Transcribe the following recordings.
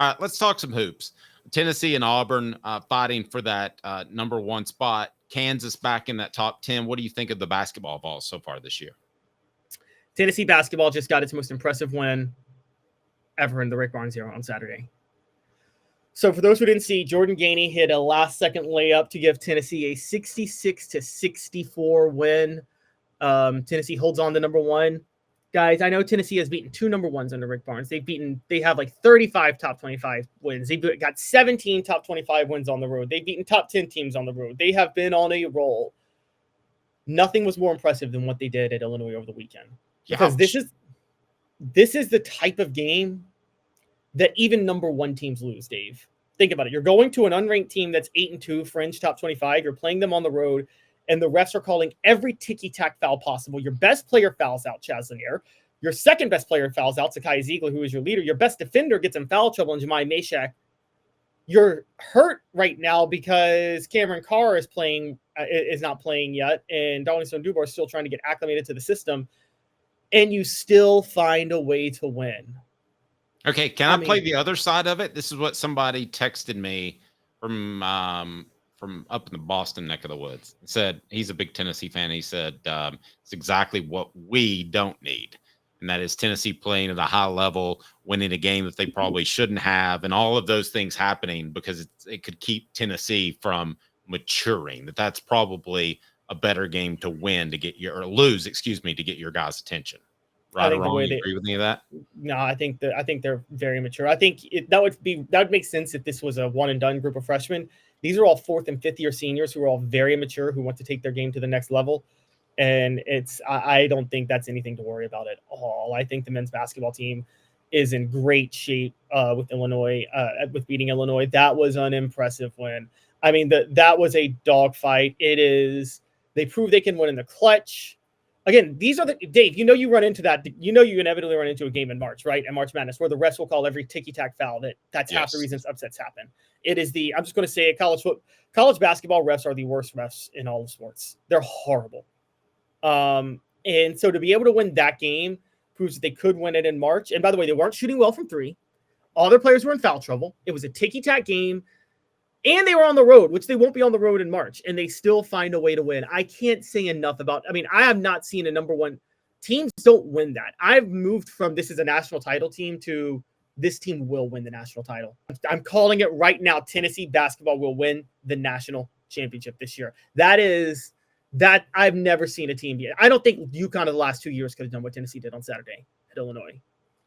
All right, let's talk some hoops. Tennessee and Auburn fighting for that number one spot. Kansas back in that top 10. What do you think of the basketball Vols so far this year? Tennessee basketball just got its most impressive win ever in the Rick Barnes era on Saturday. So for those who didn't see, Jordan Gainey hit a last-second layup to give Tennessee a 66-64 win. Tennessee holds on to number one. Guys, I know Tennessee has beaten 2 number ones under Rick Barnes. They have like 35 top 25 wins. They've got 17 top 25 wins on the road. They've beaten top 10 teams on the road. They have been on a roll. Nothing was more impressive than what they did at Illinois over the weekend. Because this is the type of game that even number one teams lose, Dave. Think about it. You're going to an unranked team that's 8-2, fringe top 25. You're playing them on the road, and the refs are calling every ticky-tack foul possible. Your best player fouls out, Chaz Lanier. Your second best player fouls out, Sakai Ziegler, who is your leader. Your best defender gets in foul trouble, and Jemai Meshach. You're hurt right now because Cameron Carr is not playing yet, and Darlington Dubois is still trying to get acclimated to the system, and you still find a way to win. Okay, can I play the other side of it? This is what somebody texted me from up in the Boston neck of the woods. It said he's a big Tennessee fan. He said it's exactly what we don't need, and that is Tennessee playing at a high level, winning a game that they probably shouldn't have, and all of those things happening because it could keep Tennessee from maturing. That's probably a better game to win to get lose to get your guys' attention. Right or wrong? You agree with any of that? No, I think they're very mature. I think that would make sense if this was a one and done group of freshmen. These are all 4th and 5th year seniors who are all very mature, who want to take their game to the next level. And I don't think that's anything to worry about at all. I think the men's basketball team is in great shape with Illinois, with beating Illinois. That was an impressive win. I mean, that was a dogfight. They prove they can win in the clutch. Again, these are Dave, you run into that. You inevitably run into a game in March, right? And March Madness, where the refs will call every ticky-tack foul. That's half the reasons upsets happen. I'm just going to say it, college basketball refs are the worst refs in all of sports. They're horrible. And so to be able to win that game proves that they could win it in March. And by the way, they weren't shooting well from 3. All their players were in foul trouble. It was a ticky-tack game. And they were on the road, which they won't be on the road in March, and they still find a way to win. I can't say enough about – I mean, I have not seen a number one – teams don't win that. I've moved from this is a national title team to this team will win the national title. I'm calling it right now. Tennessee basketball will win the national championship this year. That I've never seen a team yet. I don't think UConn of the last 2 years could have done what Tennessee did on Saturday at Illinois.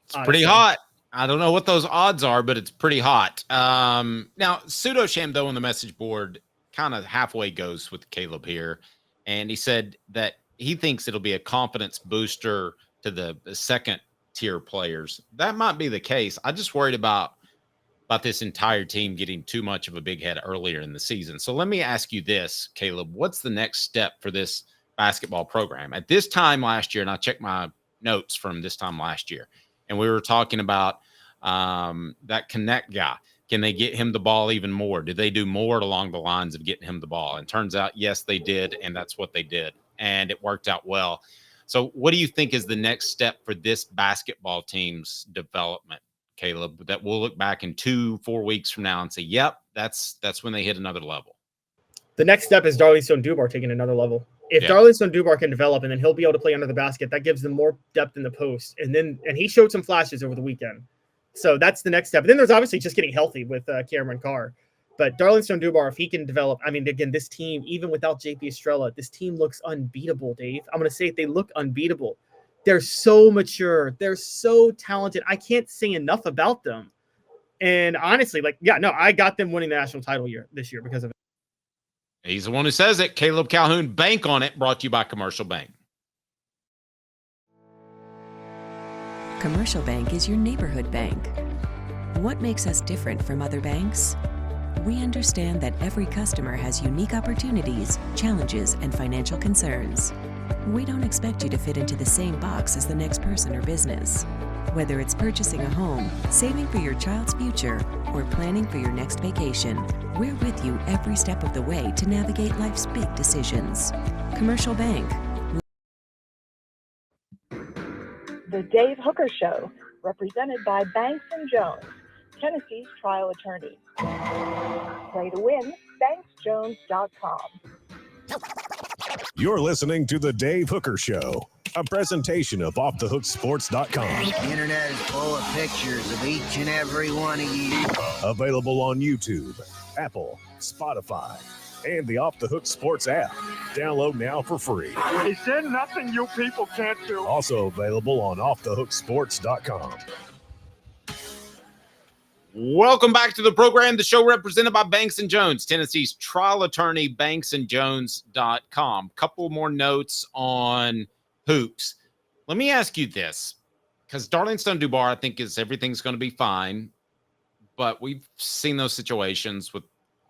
It's pretty hot. I don't know what those odds are, but it's pretty hot. Now, Pseudo Shamdo on the message board kind of halfway goes with Caleb here. And he said that he thinks it'll be a confidence booster to the second-tier players. That might be the case. I just worried about this entire team getting too much of a big head earlier in the season. So let me ask you this, Caleb. What's the next step for this basketball program? At this time last year, and I checked my notes from this time last year, and we were talking about that connect guy. Can they get him the ball even more? Did they do more along the lines of getting him the ball? And turns out, yes, they did, and that's what they did, and it worked out well. So what do you think is the next step for this basketball team's development, Caleb, that we'll look back in 2-4 weeks from now and say, yep, that's when they hit another level? The next step is Darlington Dubois taking another level. If Darlington Dubois can develop, and then he'll be able to play under the basket, that gives them more depth in the post. And he showed some flashes over the weekend. So that's the next step. And then there's obviously just getting healthy with Cameron Carr. But Darlington Dubois, if he can develop, I mean, again, this team, even without JP Estrella, this team looks unbeatable, Dave. I'm going to say it, they look unbeatable. They're so mature. They're so talented. I can't say enough about them. And honestly, I got them winning the national title this year because of it. He's the one who says it. Caleb Calhoun, bank on it, brought to you by Commercial Bank. Commercial Bank is your neighborhood bank. What makes us different from other banks? We understand that every customer has unique opportunities, challenges, and financial concerns. We don't expect you to fit into the same box as the next person or business. Whether it's purchasing a home, saving for your child's future, or planning for your next vacation, we're with you every step of the way to navigate life's big decisions. Commercial Bank. The Dave Hooker Show, represented by Banks & Jones. Tennessee's trial attorneys. Play to win, banksjones.com. You're listening to The Dave Hooker Show, a presentation of OffTheHookSports.com. The internet is full of pictures of each and every one of you. Available on YouTube, Apple, Spotify, and the Off the Hook Sports app. Download now for free. Is there nothing you people can't do? Also available on OffTheHookSports.com. Welcome back to the program, the show represented by Banks & Jones, Tennessee's trial attorney, banksandjones.com. Couple more notes on hoops. Let me ask you this, because Darlington Dubar, I think, is everything's going to be fine, but we've seen those situations with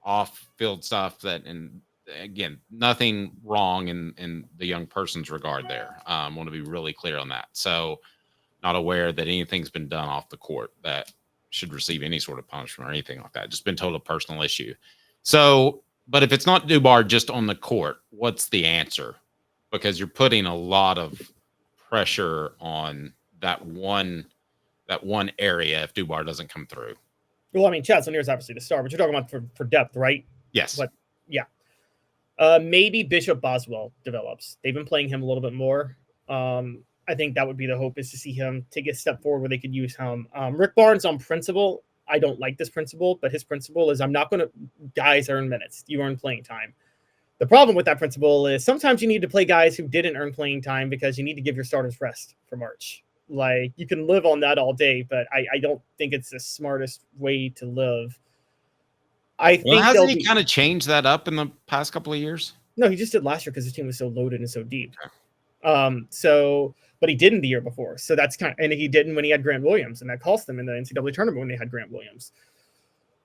off-field stuff that, and again, nothing wrong in the young person's regard there. I want to be really clear on that. So not aware that anything's been done off the court that should receive any sort of punishment or anything like that. Just been told a personal issue. So, but if it's not Dubar just on the court, what's the answer? Because you're putting a lot of pressure on that one area if Dubar doesn't come through. Well, I mean, Chad Lanier is obviously the star, but you're talking about for depth, right? Yes. But yeah. Maybe Bishop Boswell develops. They've been playing him a little bit more. I think that would be the hope, is to see him take a step forward where they could use him. Rick Barnes, on principle, I don't like this principle, but his principle is, I'm not going to – guys earn minutes. You earn playing time. The problem with that principle is sometimes you need to play guys who didn't earn playing time because you need to give your starters rest for March. Like, you can live on that all day, but I don't think it's the smartest way to live. I think hasn't he kind of changed that up in the past couple of years? No, he just did last year because his team was so loaded and so deep. Okay. But he didn't the year before. So that's and he didn't when he had Grant Williams, and that cost them in the NCAA tournament when they had Grant Williams.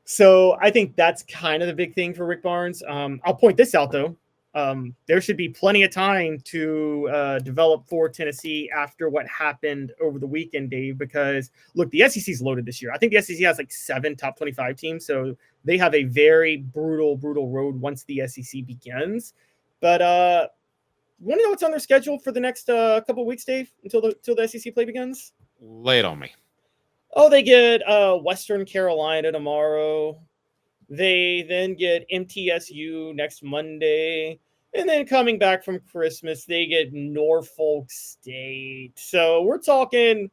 So I think that's kind of the big thing for Rick Barnes. I'll point this out, though. There should be plenty of time to develop for Tennessee after what happened over the weekend, Dave, because, look, the SEC is loaded this year. I think the SEC has like 7 top 25 teams, so they have a very brutal road once the SEC begins. But want to know what's on their schedule for the next couple of weeks, Dave, until the SEC play begins? Lay it on me. Oh, they get Western Carolina tomorrow. They then get MTSU next Monday. And then coming back from Christmas, they get Norfolk State. So we're talking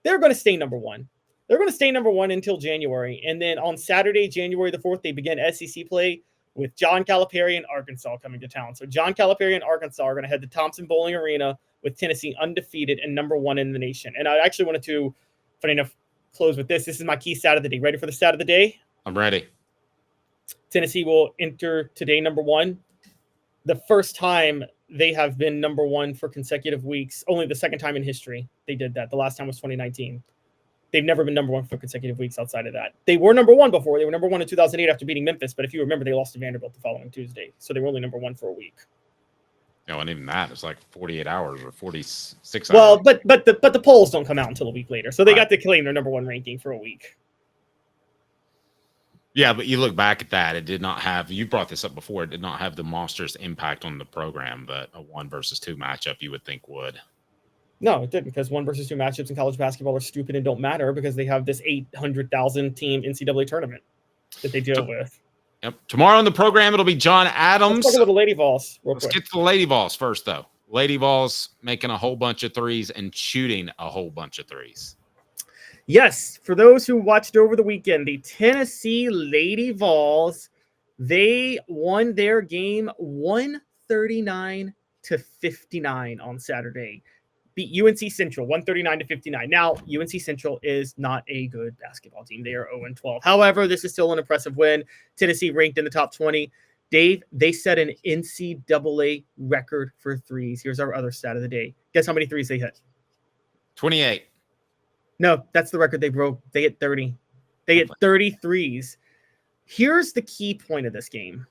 they're going to stay number one. They're going to stay number one until January. And then on Saturday, January the 4th, they begin SEC play with John Calipari and Arkansas coming to town. So John Calipari and Arkansas are going to head to Thompson Bowling Arena with Tennessee undefeated and number one in the nation. And I actually wanted to, funny enough, close with this. This is my key stat of the day. Ready for the stat of the day? I'm ready. Tennessee will enter today number one. The first time they have been number one for consecutive weeks, only the second time in history they did that. The last time was 2019. They've never been number one for consecutive weeks outside of that. They were number one before. They were number one in 2008 after beating Memphis. But if you remember, they lost to Vanderbilt the following Tuesday. So they were only number one for a week. No, and even that, it's like 48 hours or 46 hours. Well, but the polls don't come out until a week later. So they got to claim their number one ranking for a week. Yeah, but you look back at that, it did not have, you brought this up before, it did not have the monstrous impact on the program that a 1 versus 2 matchup you would think would. No, it didn't, because 1 versus 2 matchups in college basketball are stupid and don't matter because they have this 800,000 team NCAA tournament that they deal with. Yep. Tomorrow on the program, it'll be John Adams. Let's talk about the Lady Vols real quick. Let's get to the Lady Vols first, though. Lady Vols making a whole bunch of threes and shooting a whole bunch of threes. Yes, for those who watched over the weekend, the Tennessee Lady Vols, they won their game 139-59 on Saturday. Beat UNC Central 139-59. Now, UNC Central is not a good basketball team. They are 0-12. However, this is still an impressive win. Tennessee ranked in the top 20. Dave, they set an NCAA record for threes. Here's our other stat of the day. Guess how many threes they hit? 28. No, that's the record they broke. They hit 30. They hit 30 threes. Here's the key point of this game.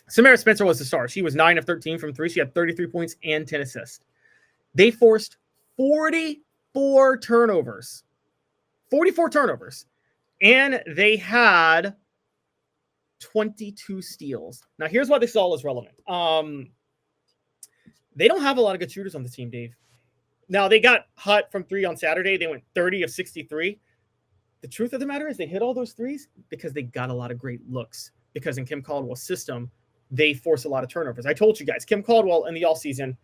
Samara Spencer was the star. She was 9 of 13 from 3. She had 33 points and 10 assists. They forced 44 turnovers. 44 turnovers. And they had 22 steals. Now, here's why this all is relevant. They don't have a lot of good shooters on the team, Dave. Now, they got hot from 3 on Saturday. They went 30 of 63. the truth of the matter is they hit all those threes because they got a lot of great looks. Because in Kim Caldwell's system, they force a lot of turnovers. I told you guys, Kim Caldwell in the all-season,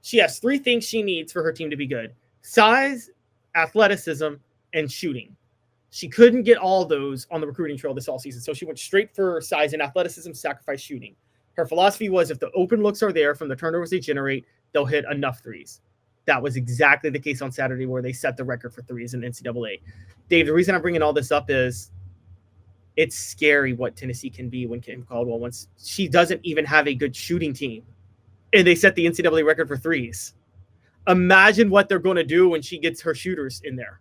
she has 3 things she needs for her team to be good: size, athleticism, and shooting. She couldn't get all those on the recruiting trail this all season, so she went straight for size and athleticism, sacrifice shooting. Her philosophy was if the open looks are there from the turnovers they generate, they'll hit enough threes. That was exactly the case on Saturday, where they set the record for threes in NCAA. Dave, the reason I'm bringing all this up is it's scary what Tennessee can be when Kim Caldwell wants. She doesn't even have a good shooting team, and they set the NCAA record for threes. Imagine what they're going to do when she gets her shooters in there.